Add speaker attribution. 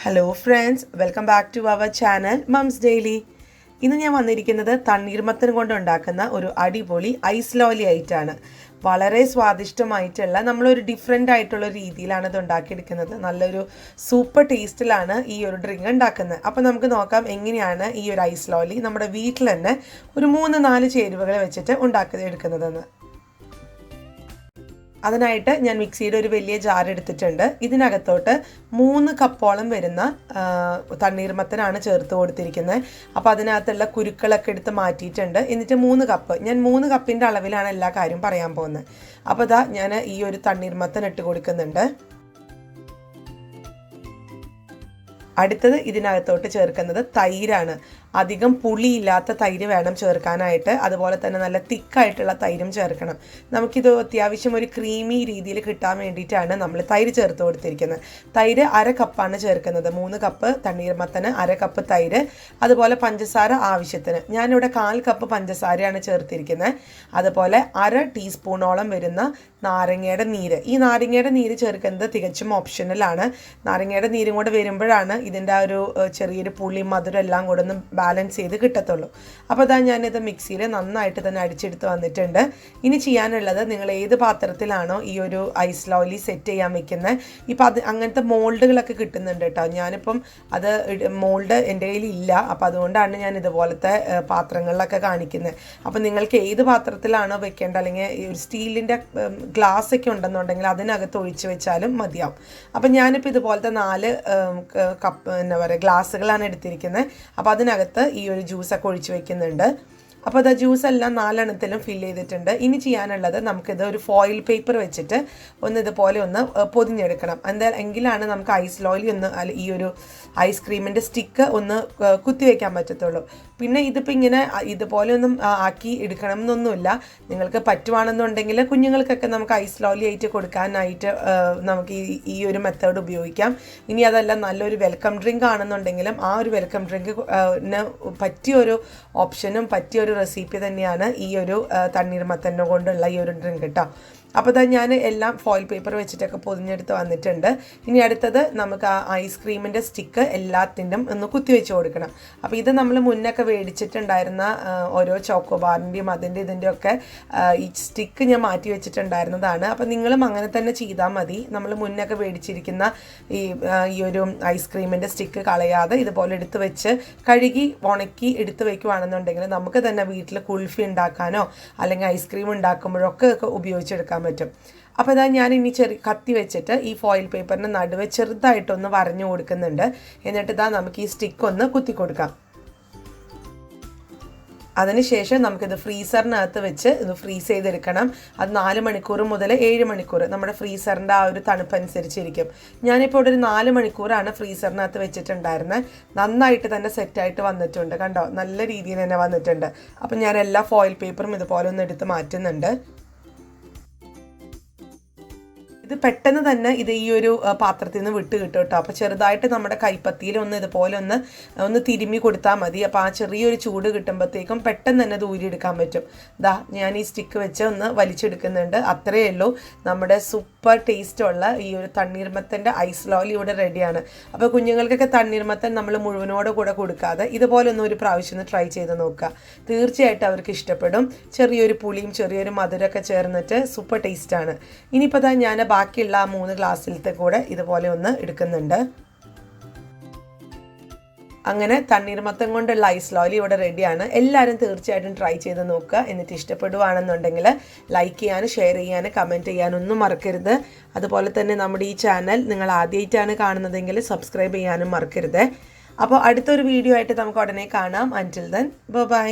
Speaker 1: Hello friends, welcome back to our channel Mums Daily. ഇന്ന് ഞാൻ വന്നിരിക്കുന്നത് തണ്ണീർമത്തൻ കൊണ്ട് ഉണ്ടാക്കുന്ന ഒരു അടിപൊളി ഐസ് ലോലി ആയിട്ടാണ്. വളരെ സ്വാദിഷ്ടമായിട്ടുള്ള നമ്മളൊരു ഡിഫറെൻ്റ് ആയിട്ടുള്ള രീതിയിലാണ് ഇത് ഉണ്ടാക്കിയെടുക്കുന്നത്. നല്ലൊരു സൂപ്പർ ടേസ്റ്റിലാണ് ഈ ഒരു ഡ്രിങ്ക് ഉണ്ടാക്കുന്നത്. അപ്പോൾ നമുക്ക് നോക്കാം എങ്ങനെയാണ് ഈ ഒരു ഐസ് ലോലി നമ്മുടെ വീട്ടിൽ തന്നെ ഒരു 3-4 ചേരുവകൾ വെച്ചിട്ട് എടുക്കുന്നതെന്ന്. അതിനായിട്ട് ഞാൻ മിക്സിയുടെ ഒരു വലിയ ജാർ എടുത്തിട്ടുണ്ട്. ഇതിനകത്തോട്ട് 3 കപ്പോളം വരുന്ന തണ്ണീർമത്തനാണ് ചേർത്ത് കൊടുത്തിരിക്കുന്നത്. അപ്പോൾ അതിനകത്തുള്ള കുരുക്കളൊക്കെ എടുത്ത് മാറ്റിയിട്ടുണ്ട്. എന്നിട്ട് 3 കപ്പ്, ഞാൻ 3 കപ്പിൻ്റെ അളവിലാണ് എല്ലാ കാര്യം പറയാൻ പോകുന്നത്. അപ്പോൾ ഇതാ ഞാൻ ഈ ഒരു തണ്ണീർമത്തൻ ഇട്ട് കൊടുക്കുന്നുണ്ട്. അടുത്തത് ഇതിനകത്തോട്ട് ചേർക്കുന്നത് തൈരാണ്. അധികം പുളിയില്ലാത്ത തൈര് വേണം ചേർക്കാനായിട്ട്. അതുപോലെ തന്നെ നല്ല തിക്കായിട്ടുള്ള തൈരും ചേർക്കണം. നമുക്കിത് അത്യാവശ്യം ഒരു ക്രീമി രീതിയിൽ കിട്ടാൻ വേണ്ടിയിട്ടാണ് നമ്മൾ തൈര് ചേർത്ത് കൊടുത്തിരിക്കുന്നത്. തൈര് 1/2 കപ്പാണ് ചേർക്കുന്നത്. 3 കപ്പ് തണ്ണീർമത്തന് 1/2 കപ്പ് തൈര്. അതുപോലെ പഞ്ചസാര ആവശ്യത്തിന്. ഞാനിവിടെ 1/4 കപ്പ് പഞ്ചസാരയാണ് ചേർത്തിരിക്കുന്നത്. അതുപോലെ 1/2 ടീസ്പൂണോളം വരുന്ന നാരങ്ങയുടെ നീര്. ഈ നാരങ്ങയുടെ നീര് ചേർക്കുന്നത് തികച്ചും ഓപ്ഷണലാണ്. നാരങ്ങയുടെ നീരും കൂടെ വരുമ്പോഴാണ് ഇതിൻ്റെ ആ ഒരു ചെറിയൊരു പുളി മധുരം എല്ലാം കൂടെ ഒന്ന് ബാലൻസ് ചെയ്ത് കിട്ടത്തുള്ളൂ. അപ്പോൾ അതാ ഞാനിത് മിക്സിയിൽ നന്നായിട്ട് തന്നെ അടിച്ചെടുത്ത് വന്നിട്ടുണ്ട്. ഇനി ചെയ്യാനുള്ളത്, നിങ്ങൾ ഏത് പാത്രത്തിലാണോ ഈ ഒരു ഐസ് ലോലി സെറ്റ് ചെയ്യാൻ വെക്കുന്നത്, ഇപ്പം അങ്ങനത്തെ മോൾഡുകളൊക്കെ കിട്ടുന്നുണ്ട് കേട്ടോ. ഞാനിപ്പം അത് മോൾഡ് എൻ്റെ കയ്യിൽ ഇല്ല. അപ്പോൾ അതുകൊണ്ടാണ് ഞാൻ ഇതുപോലത്തെ പാത്രങ്ങളിലൊക്കെ കാണിക്കുന്നത്. അപ്പോൾ നിങ്ങൾക്ക് ഏത് പാത്രത്തിലാണോ വെക്കേണ്ടത്, അല്ലെങ്കിൽ ഒരു സ്റ്റീലിൻ്റെ ഗ്ലാസ് ഒക്കെ ഉണ്ടെന്നുണ്ടെങ്കിൽ അതിനകത്ത് ഒഴിച്ച് വെച്ചാലും മതിയാവും. അപ്പം ഞാനിപ്പോൾ ഇതുപോലത്തെ 4 കപ്പ് ഗ്ലാസ്സുകളാണ് എടുത്തിരിക്കുന്നത്. അപ്പോൾ അതിനകത്ത് ഈ ഒരു ജ്യൂസൊക്കെ ഒഴിച്ച് വെക്കുന്നുണ്ട്. അപ്പോൾ അത് ജ്യൂസ് എല്ലാം 4 എണ്ണത്തിലും ഫില്ല് ചെയ്തിട്ടുണ്ട്. ഇനി ചെയ്യാനുള്ളത്, നമുക്കിത് ഒരു ഫോയിൽ പേപ്പർ വെച്ചിട്ട് ഇതുപോലെ ഒന്ന് പൊതിഞ്ഞെടുക്കണം. എങ്കിലാണ് നമുക്ക് ഐസ് ലോലി ഈ ഒരു ഐസ്ക്രീമിൻ്റെ സ്റ്റിക്ക് ഒന്ന് കുത്തിവെക്കാൻ പറ്റത്തുള്ളൂ. പിന്നെ ഇതിപ്പോൾ ഇങ്ങനെ ഇതുപോലെ ഒന്നും ആക്കി എടുക്കണം എന്നൊന്നുമില്ല. നിങ്ങൾക്ക് പറ്റുവാണെന്നുണ്ടെങ്കിൽ കുഞ്ഞുങ്ങൾക്കൊക്കെ നമുക്ക് ഐസ് ലോലി ആയിട്ട് കൊടുക്കാനായിട്ട് നമുക്ക് ഈ ഒരു മെത്തേഡ് ഉപയോഗിക്കാം. ഇനി അതല്ല, നല്ലൊരു വെൽക്കം ഡ്രിങ്ക് ആണെന്നുണ്ടെങ്കിലും ആ ഒരു വെൽക്കം ഡ്രിങ്കിന് പറ്റിയൊരു ഓപ്ഷനും പറ്റിയൊരു റെസിപ്പി തന്നെയാണ് ഈ ഒരു തണ്ണീർമത്തനെ കൊണ്ടുള്ള ഈ ഒരു ഡ്രിങ്ക് കേട്ടോ. അപ്പോൾ ഇതാ ഞാൻ എല്ലാം ഫോയിൽ പേപ്പർ വെച്ചിട്ടൊക്കെ പൊതിഞ്ഞെടുത്ത് വന്നിട്ടുണ്ട്. ഇനി അടുത്തത് നമുക്ക് ആ ഐസ്ക്രീമിൻ്റെ സ്റ്റിക്ക് എല്ലാത്തിൻ്റെയും ഒന്ന് കുത്തിവെച്ച് കൊടുക്കണം. അപ്പോൾ ഇത് നമ്മൾ മുന്നൊക്കെ മേടിച്ചിട്ടുണ്ടായിരുന്ന ഓരോ ചോക്കോബാറിൻ്റെയും ഇതിൻ്റെയൊക്കെ ഈ സ്റ്റിക്ക് ഞാൻ മാറ്റി വെച്ചിട്ടുണ്ടായിരുന്നതാണ്. അപ്പോൾ നിങ്ങളും അങ്ങനെ തന്നെ ചെയ്താൽ മതി. നമ്മൾ മുന്നൊക്കെ മേടിച്ചിരിക്കുന്ന ഈ ഒരു ഐസ്ക്രീമിൻ്റെ സ്റ്റിക്ക് കളയാതെ ഇതുപോലെ എടുത്ത് വെച്ച് കഴുകി ഉണക്കി എടുത്ത് വയ്ക്കുവാണെന്നുണ്ടെങ്കിൽ നമുക്ക് തന്നെ വീട്ടിൽ കുൾഫി ഉണ്ടാക്കാനോ അല്ലെങ്കിൽ ഐസ്ക്രീം ഉണ്ടാക്കുമ്പോഴൊക്കെ ഉപയോഗിച്ചെടുക്കാൻ പറ്റും. അപ്പോൾ ഇതാ ഞാൻ ഇനി കത്തി വെച്ചിട്ട് ഈ ഫോയിൽ പേപ്പറിന് നടുവെ ചെറുതായിട്ടൊന്ന് വരഞ്ഞു കൊടുക്കുന്നുണ്ട്. എന്നിട്ട് ഇതാ നമുക്ക് ഈ സ്റ്റിക്ക് ഒന്ന് കുത്തി കൊടുക്കാം. അതിനുശേഷം നമുക്കിത് ഫ്രീസറിനകത്ത് വെച്ച് ഇത് ഫ്രീസ് ചെയ്തെടുക്കണം. അത് 4 മണിക്കൂർ മുതൽ 7 മണിക്കൂർ നമ്മുടെ ഫ്രീസറിൻ്റെ ആ ഒരു തണുപ്പനുസരിച്ചിരിക്കും. ഞാനിപ്പോൾ ഇവിടെ ഒരു 4 മണിക്കൂറാണ് ഫ്രീസറിനകത്ത് വെച്ചിട്ടുണ്ടായിരുന്നത്. നന്നായിട്ട് തന്നെ സെറ്റായിട്ട് വന്നിട്ടുണ്ട്. കണ്ടോ, നല്ല രീതിയിൽ തന്നെ വന്നിട്ടുണ്ട്. അപ്പം ഞാൻ എല്ലാ ഫോയിൽ പേപ്പറും ഇതുപോലെ ഒന്ന് എടുത്ത് മാറ്റുന്നുണ്ട്. ഇത് പെട്ടെന്ന് തന്നെ ഈ ഒരു പാത്രത്തിൽ നിന്ന് വിട്ട് കിട്ടും കേട്ടോ. അപ്പോൾ ചെറുതായിട്ട് നമ്മുടെ കൈപ്പത്തിയിൽ ഇതുപോലെ ഒന്ന് തിരുമ്മി കൊടുത്താൽ മതി. അപ്പോൾ ആ ചെറിയൊരു ചൂട് കിട്ടുമ്പോഴത്തേക്കും പെട്ടെന്ന് തന്നെ ഇത് ഊരിയെടുക്കാൻ പറ്റും. ഞാൻ ഈ സ്റ്റിക്ക് വെച്ച് ഒന്ന് വലിച്ചെടുക്കുന്നുണ്ട്. അത്രയേ ഉള്ളൂ. നമ്മുടെ സൂപ്പർ ടേസ്റ്റുള്ള ഈ ഒരു തണ്ണീർമത്തൻ്റെ ഐസ് ലോലി ഇവിടെ റെഡിയാണ്. അപ്പോൾ കുഞ്ഞുങ്ങൾക്കൊക്കെ തണ്ണീർമത്തൻ നമ്മൾ മുഴുവനോട് കൂടെ കൊടുക്കാതെ ഇതുപോലെ ഒരു പ്രാവശ്യം ഒന്ന് ട്രൈ ചെയ്ത് നോക്കുക. തീർച്ചയായിട്ടും അവർക്ക് ഇഷ്ടപ്പെടും. ചെറിയൊരു പുളിയും ചെറിയൊരു മധുരമൊക്കെ ചേർന്നിട്ട് സൂപ്പർ ടേസ്റ്റാണ്. ഇനിയിപ്പോൾ ഞാൻ ബാക്കിയുള്ള ആ 3 ഗ്ലാസ്സിലത്തെ കൂടെ ഇതുപോലെ ഒന്ന് എടുക്കുന്നുണ്ട്. അങ്ങനെ തണ്ണീർമത്തൻ കൊണ്ടുള്ള ഐസ് ലോലി ഇവിടെ റെഡിയാണ്. എല്ലാവരും തീർച്ചയായിട്ടും ട്രൈ ചെയ്ത് നോക്കുക. എന്നിട്ട് ഇഷ്ടപ്പെടുവാണെന്നുണ്ടെങ്കിൽ ലൈക്ക് ചെയ്യാനും ഷെയർ ചെയ്യാനും കമൻറ്റ് ചെയ്യാനൊന്നും മറക്കരുത്. അതുപോലെ തന്നെ നമ്മുടെ ഈ ചാനൽ നിങ്ങൾ ആദ്യമായിട്ടാണ് കാണുന്നതെങ്കിൽ സബ്സ്ക്രൈബ് ചെയ്യാനും മറക്കരുത്. അപ്പോൾ അടുത്തൊരു വീഡിയോ ആയിട്ട് നമുക്ക് ഉടനെ കാണാം. അൻറ്റിൽ ദെൻ ബൈ.